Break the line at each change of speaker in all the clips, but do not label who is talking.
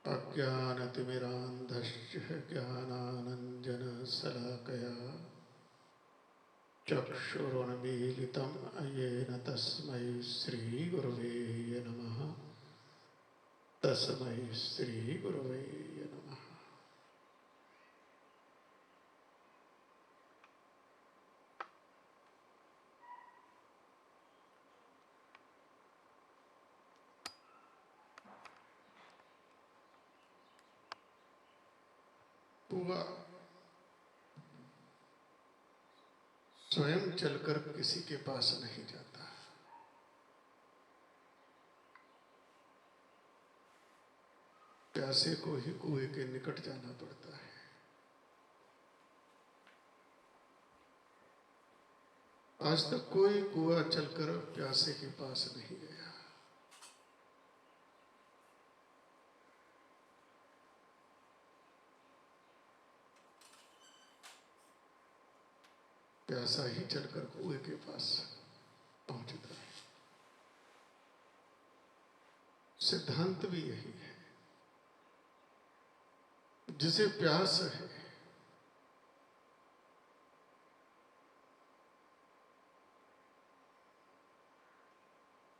अज्ञानतिमिरान्धस्य ज्ञानानञ्जनशलाकया चक्षुरुन्मीलितं येन तस्मै श्रीगुरवे नमः। तस्मै श्रीगुरवे नमः। कुआं स्वयं चलकर किसी के पास नहीं जाता, प्यासे को ही कुएं के निकट जाना पड़ता है। आज तक कोई कुआं चलकर प्यासे के पास नहीं गया। प्यासा ही चलकर कुएं के पास पहुंचता है। सिद्धांत भी यही है। जिसे प्यास है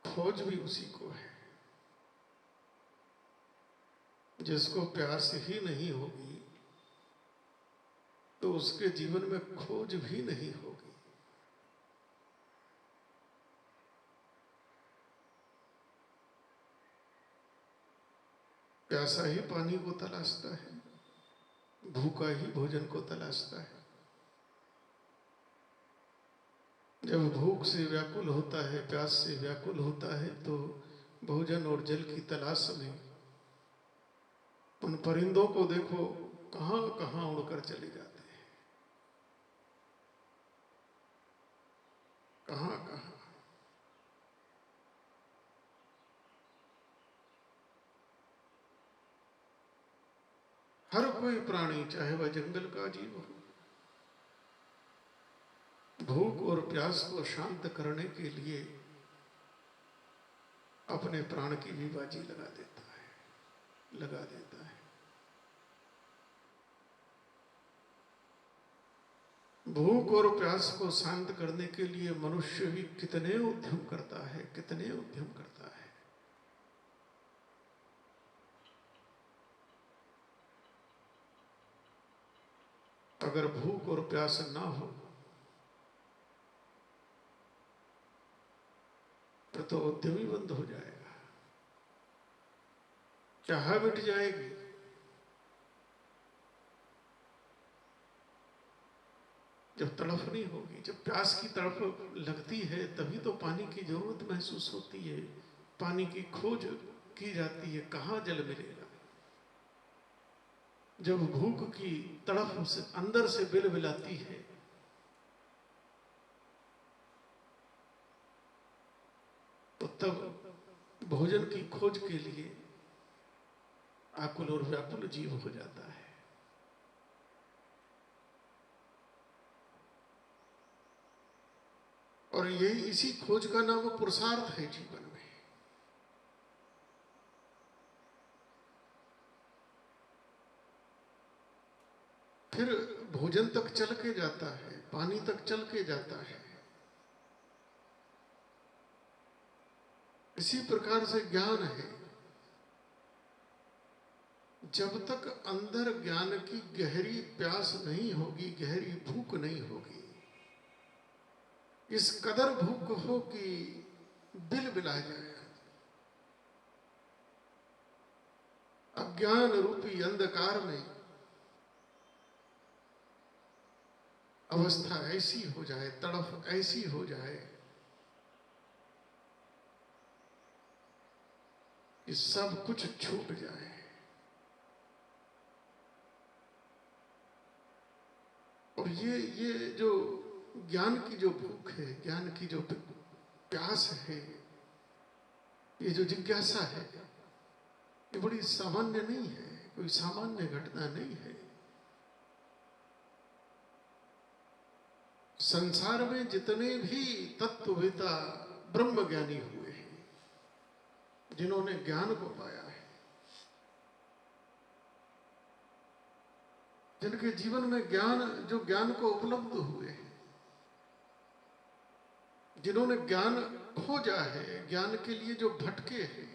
खोज भी उसी को है। जिसको प्यास ही नहीं होगी तो उसके जीवन में खोज भी नहीं होगी। प्यासा ही पानी को तलाशता है, भूखा ही भोजन को तलाशता है। जब भूख से व्याकुल होता है, प्यास से व्याकुल होता है, तो भोजन और जल की तलाश में उन परिंदों को देखो कहां कहां उड़कर चले जाते हैं, कहां कहां। हर कोई प्राणी, चाहे वह जंगल का जीव हो, भूख और प्यास को शांत करने के लिए अपने प्राण की भी बाजी लगा देता है, लगा देता है। भूख और प्यास को शांत करने के लिए मनुष्य भी कितने उद्यम करता है, कितने उद्यम करता है। अगर भूख और प्यास ना हो तो उद्यम ही बंद हो जाएगा, चाह मिट जाएगी। जब तड़फ नहीं होगी, जब प्यास की तड़फ लगती है तभी तो पानी की जरूरत महसूस होती है, पानी की खोज की जाती है, कहाँ जल मिलेगा। जब भूख की तड़फ से अंदर से बिलबिलाती है तो तब भोजन की खोज के लिए आकुल और व्याकुल जीव हो जाता है। और यही इसी खोज का नाम पुरुषार्थ है जीवन में। फिर भोजन तक चल के जाता है, पानी तक चल के जाता है। इसी प्रकार से ज्ञान है। जब तक अंदर ज्ञान की गहरी प्यास नहीं होगी, गहरी भूख नहीं होगी, इस कदर भूख हो कि बिलबिला जाए, अज्ञान रूपी अंधकार में अवस्था ऐसी हो जाए, तड़फ ऐसी हो जाए कि सब कुछ छूट जाए। और ये जो ज्ञान की जो भूख है, ज्ञान की जो प्यास है, ये जो जिज्ञासा है, ये बड़ी सामान्य नहीं है, कोई सामान्य घटना नहीं है। संसार में जितने भी तत्ववेता ब्रह्म ज्ञानी हुए हैं, जिन्होंने ज्ञान को पाया है, जिनके जीवन में ज्ञान, जो ज्ञान को उपलब्ध हुए हैं, जिन्होंने ज्ञान खोजा है, ज्ञान के लिए जो भटके हैं,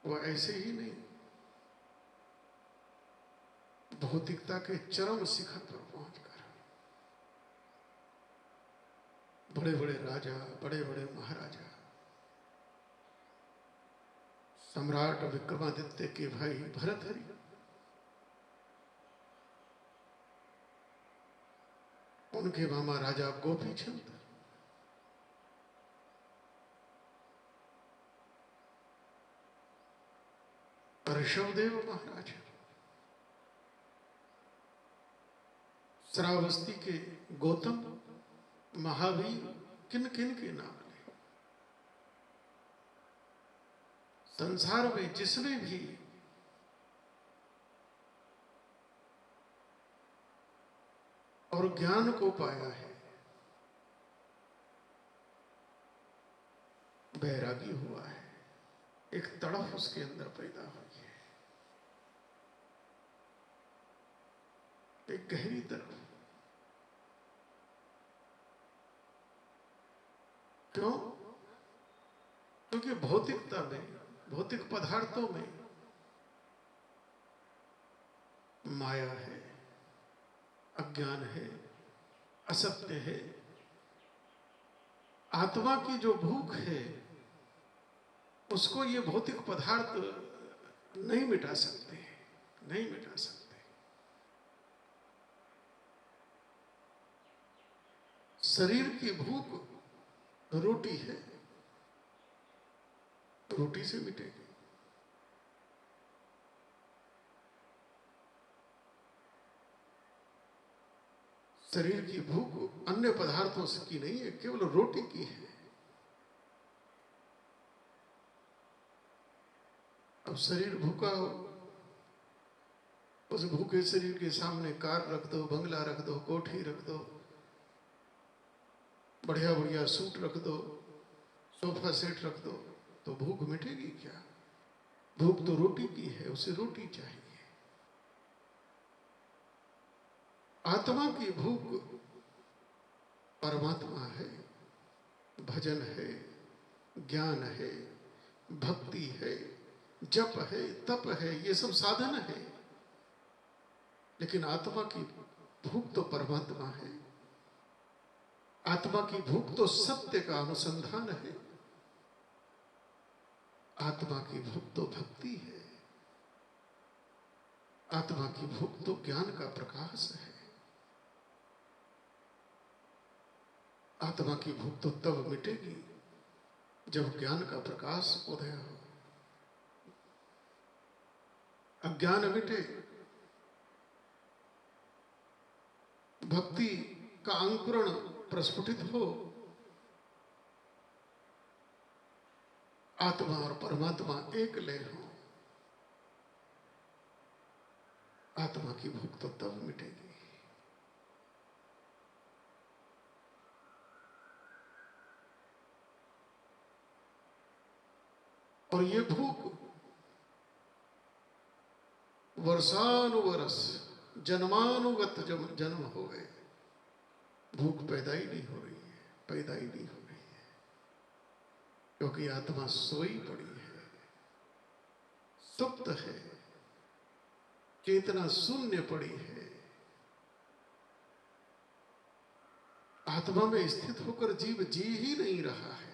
वो ऐसे ही नहीं, भौतिकता के चरम शिखर पर पहुंचकर बड़े बड़े राजा, बड़े बड़े महाराजा, सम्राट विक्रमादित्य के भाई भरतहरि, उनके मामा राजा गोपीचंद, ऋषभदेव महाराज, श्रावस्ती के गौतम, महावीर, किन किन के नाम ले। संसार में जिसने भी और ज्ञान को पाया है, बैरागी हुआ है, एक तड़फ उसके अंदर पैदा हुई है, एक गहरी तरफ। क्यों? क्योंकि भौतिकता में, भौतिक पदार्थों में माया है, अज्ञान है, असत्य है। आत्मा की जो भूख है, उसको ये भौतिक पदार्थ नहीं मिटा सकते, नहीं मिटा सकते। शरीर की भूख रोटी है, रोटी से मिटेगी। शरीर की भूख अन्य पदार्थों से की नहीं है, केवल रोटी की है। अब शरीर भूखा हो, उस भूखे शरीर के सामने कार रख दो, बंगला रख दो, कोठी रख दो, बढ़िया बढ़िया सूट रख दो, सोफा सेट रख दो, तो भूख मिटेगी क्या? भूख तो रोटी की है, उसे रोटी चाहिए। आत्मा की भूख परमात्मा है, भजन है, ज्ञान है, भक्ति है, जप है, तप है, ये सब साधन है। लेकिन आत्मा की भूख तो परमात्मा है। आत्मा की भूख तो सत्य का अनुसंधान है। आत्मा की भूख तो भक्ति है। आत्मा की भूख तो ज्ञान का प्रकाश है। आत्मा की भूख तो तब मिटेगी जब ज्ञान का प्रकाश उदय हो, अज्ञान मिटे, भक्ति का अंकुरण प्रस्फुटित हो, आत्मा और परमात्मा एक लय हो, आत्मा की भूख तो तब मिटेगी। और ये भूख वर्षानुवर्ष, जन्मानुगत जन्म हो गए, भूख पैदा ही नहीं हो रही है, पैदा ही नहीं हो रही है, क्योंकि आत्मा सोई पड़ी है, सुप्त है, चेतना शून्य पड़ी है। आत्मा में स्थित होकर जीव जी ही नहीं रहा है।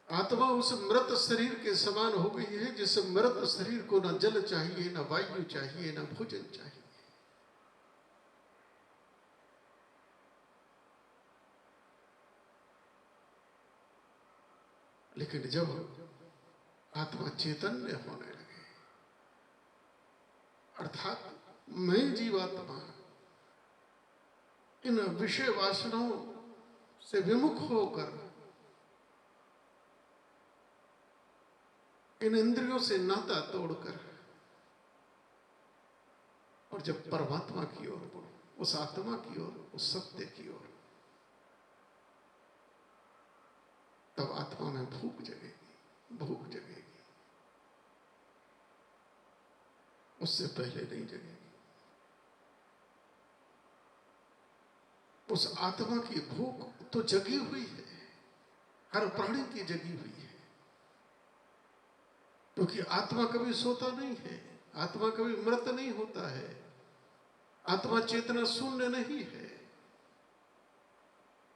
आत्मा उस मृत शरीर के समान हो गई है, जिस मृत शरीर को न जल चाहिए, न वायु चाहिए, न भोजन चाहिए। लेकिन जब आत्मा चैतन्य होने लगे, अर्थात मैं जीवात्मा इन विषय वासनाओं से विमुख होकर, इन इंद्रियों से नाता तोड़कर, और जब परमात्मा की ओर, उस आत्मा की ओर, उस सत्य की ओर, तब आत्मा में भूख जगेगी, भूख जगेगी। उससे पहले नहीं जगेगी। उस आत्मा की भूख तो जगी हुई है, हर प्राणी की जगी हुई है, क्योंकि आत्मा कभी सोता नहीं है, आत्मा कभी मृत नहीं होता है, आत्मा चेतना शून्य नहीं है।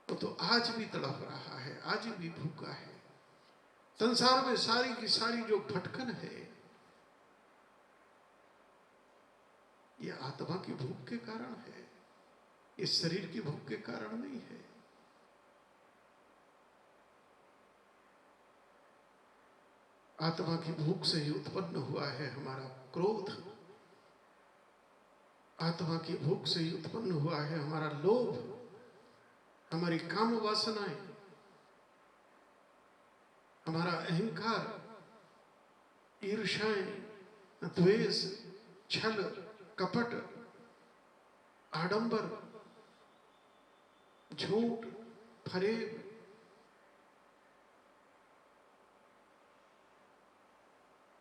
तो आज भी तड़प रहा है, आज भी भूखा है। संसार में सारी की सारी जो भटकन है, ये आत्मा की भूख के कारण है, इस शरीर की भूख के कारण नहीं है। आत्मा की भूख से ही उत्पन्न हुआ है हमारा क्रोध, आत्मा की भूख से ही उत्पन्न हुआ है हमारा लोभ, हमारी काम वासनाएं, हमारा अहंकार, ईर्ष्याएं, द्वेष, छल, कपट, आडंबर, झूठ, फरेब,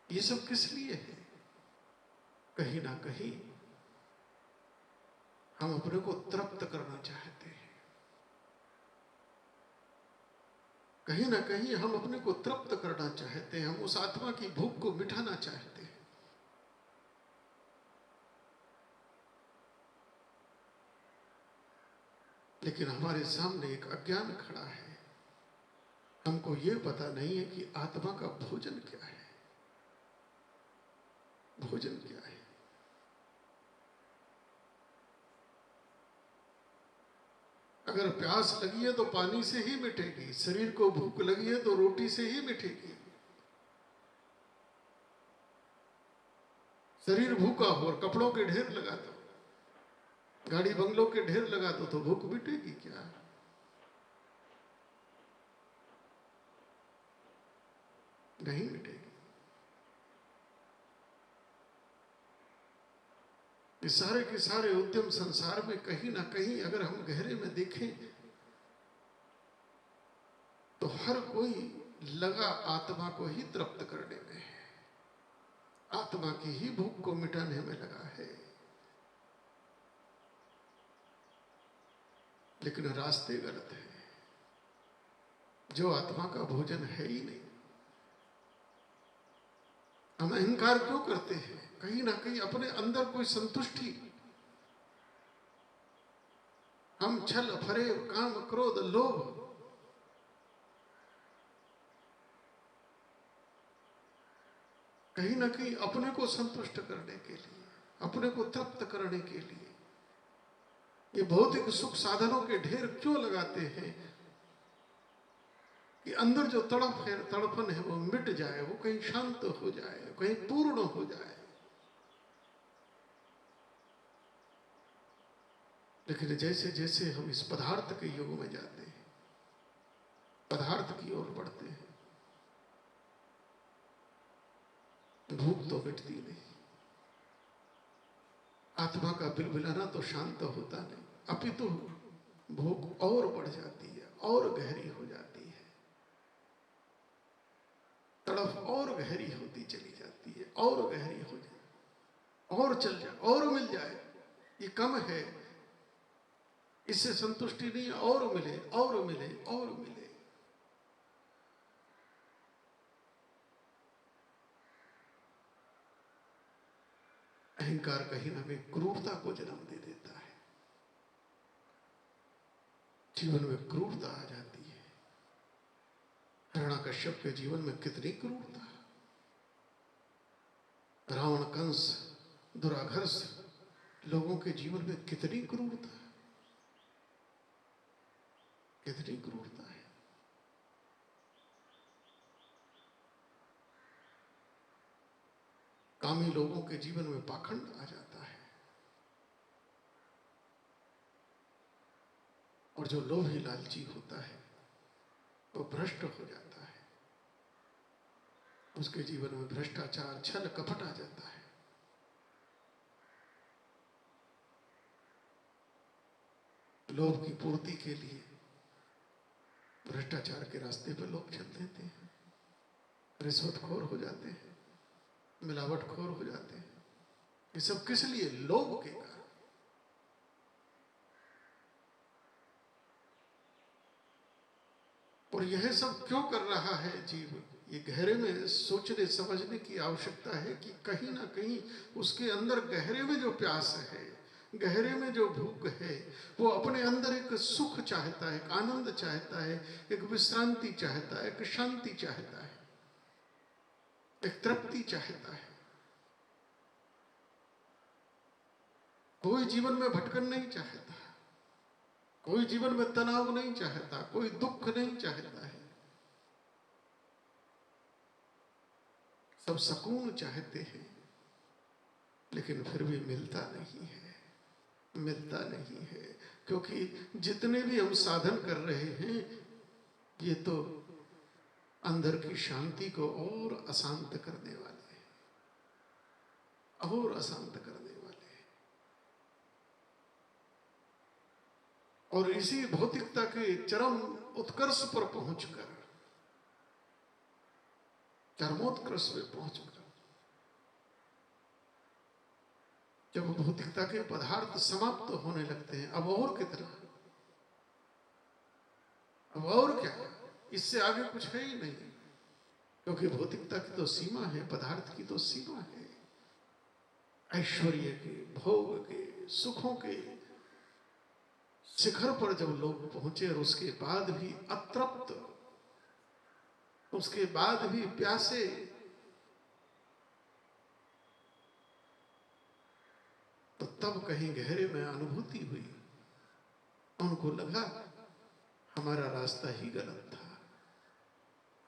ये सब किस लिए है? कहीं ना कहीं हम अपने को तृप्त करना चाहते हैं, कहीं ना कहीं हम अपने को तृप्त करना चाहते हैं, हम उस आत्मा की भूख को मिटाना चाहते हैं। लेकिन हमारे सामने एक अज्ञान खड़ा है, हमको ये पता नहीं है कि आत्मा का भोजन क्या है, भोजन क्या है। अगर प्यास लगी है तो पानी से ही मिटेगी, शरीर को भूख लगी है तो रोटी से ही मिटेगी। शरीर भूखा हो और कपड़ों के ढेर लगा दो, गाड़ी बंगलों के ढेर लगा दो, तो भूख मिटेगी क्या? नहीं मिटेगी। ये सारे के सारे उद्यम संसार में कहीं ना कहीं अगर हम गहरे में देखें तो हर कोई लगा आत्मा को ही तृप्त करने में है, आत्मा की ही भूख को मिटाने में लगा है। लेकिन रास्ते गलत है, जो आत्मा का भोजन है ही नहीं। हम अहंकार क्यों करते हैं? कहीं ना कहीं अपने अंदर कोई संतुष्टि, हम छल, फरेब, काम, क्रोध, लोभ, कहीं ना कहीं अपने को संतुष्ट करने के लिए, अपने को तृप्त करने के लिए ये भौतिक सुख साधनों के ढेर क्यों लगाते हैं कि अंदर जो तड़प है, तड़पन है, वो मिट जाए, वो कहीं शांत हो जाए, कहीं पूर्ण हो जाए। लेकिन जैसे जैसे हम इस पदार्थ के युग में जाते हैं, पदार्थ की ओर बढ़ते हैं, भूख तो मिटती नहीं, आत्मा का बिलबिलाना तो शांत होता नहीं, अपितु भूख और बढ़ जाती है, और गहरी हो जाती है, तड़फ और गहरी होती चली जाती है, और गहरी हो जाए, और चल जाए, और मिल जाए, ये कम है, इससे संतुष्टि नहीं, और मिले, और मिले, और मिले। अहंकार कहीं ना कहीं क्रूरता को जन्म दे देता है, जीवन में क्रूरता आ जाती है। हिरण्यकश्यप के जीवन में कितनी क्रूरता, रावण, कंस, दुराधर्ष, लोगों के जीवन में कितनी क्रूरता, कितनी क्रूरता है। कामी लोगों के जीवन में पाखंड आ जाता है, और जो लोभी लालची होता है वो भ्रष्ट हो जाता है, उसके जीवन में भ्रष्टाचार, छल, कपट आ जाता है। लोभ की पूर्ति के लिए भ्रष्टाचार के रास्ते पर लोग चल देते हैं, रिश्वतखोर हो जाते हैं, मिलावटखोर हो जाते हैं। ये सब किस लिए? लोभ के कारण। और यह सब क्यों कर रहा है जीव? ये गहरे में सोचने समझने की आवश्यकता है कि कहीं ना कहीं उसके अंदर गहरे में जो प्यास है, गहरे में जो भूख है, वो अपने अंदर एक सुख चाहता है, एक आनंद चाहता है, एक विश्रांति चाहता है, एक शांति चाहता है, एक तृप्ति चाहता है। कोई जीवन में भटकन नहीं चाहता, कोई जीवन में तनाव नहीं चाहता, कोई दुख नहीं चाहता है। सब सुकून चाहते हैं, लेकिन फिर भी मिलता नहीं है, मिलता नहीं है। क्योंकि जितने भी हम साधन कर रहे हैं, ये तो अंदर की शांति को और अशांत करने वाले हैं, और अशांत करने वाले हैं। और इसी भौतिकता के चरम उत्कर्ष पर पहुंचकर, चरमोत्कर्ष में पहुंचकर, जब भौतिकता के पदार्थ समाप्त होने लगते हैं, अब और कितना, अब और क्या, इससे आगे कुछ है ही नहीं। क्योंकि भौतिकता की तो सीमा है, पदार्थ की तो सीमा है। ऐश्वर्य के, भोग के, सुखों के शिखर पर जब लोग पहुंचे और उसके बाद भी अतृप्त, उसके बाद भी प्यासे, तो तब कहीं गहरे में अनुभूति हुई। उनको लगा हमारा रास्ता ही गलत था,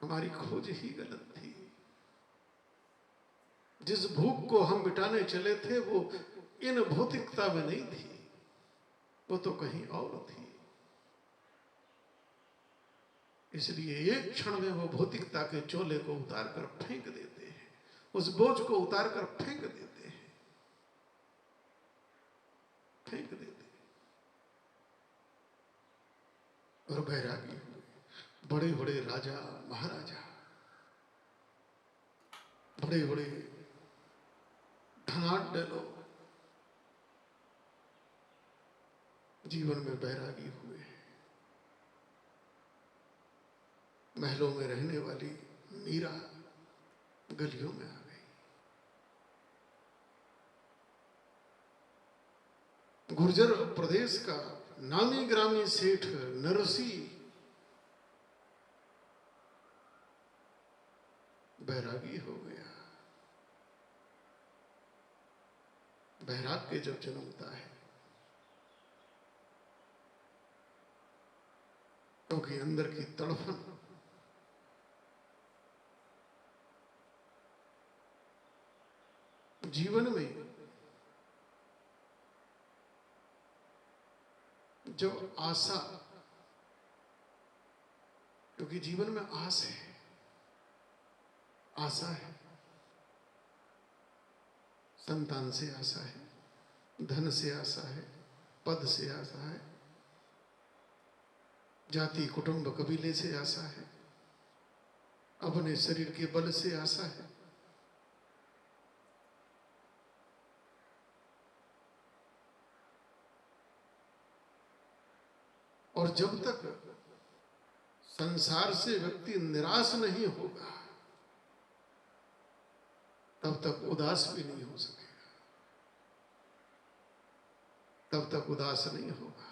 हमारी खोज ही गलत थी। जिस भूख को हम मिटाने चले थे, वो इन भौतिकता में नहीं थी, वो तो कहीं और थी। इसलिए एक क्षण में वो भौतिकता के चोले को उतार कर फेंक देते हैं, उस बोझ को उतार कर फेंक देते हैं, फेंक देते हैं। और बैरागी हुए। बड़े बड़े राजा महाराजा, बड़े बड़े धनाढ्य लोग जीवन में बैरागी हुए। महलों में रहने वाली मीरा गलियों में आ गई। गुर्जर प्रदेश का नामी ग्रामी सेठ नरसी बैरागी हो गया। बैराग्य जब जन्मता है, क्योंकि अंदर की तड़फन, जीवन में जब आशा, क्योंकि जीवन में आस है, आशा है, संतान से आशा है, धन से आशा है, पद से आशा है, जाति कुटुंब कबीले से आशा है, अपने शरीर के बल से आशा है। और जब तक संसार से व्यक्ति निराश नहीं होगा, तब तक उदास भी नहीं हो सकेगा, तब तक उदास नहीं होगा।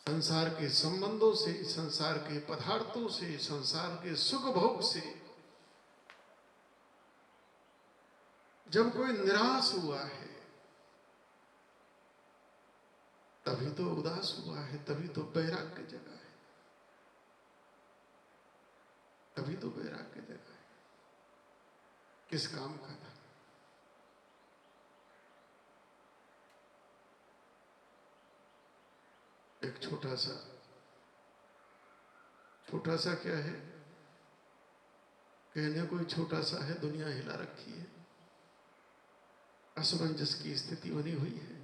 संसार के संबंधों से, संसार के पदार्थों से, संसार के सुख भोग से जब कोई निराश हुआ है, तभी तो उदास हुआ है, तभी तो बैराग्य जगह है, तभी तो बैराग्य जगह है। किस काम का था? एक छोटा सा क्या है, कहने कोई छोटा सा है, दुनिया हिला रखी है, असमंजस की स्थिति बनी हुई है।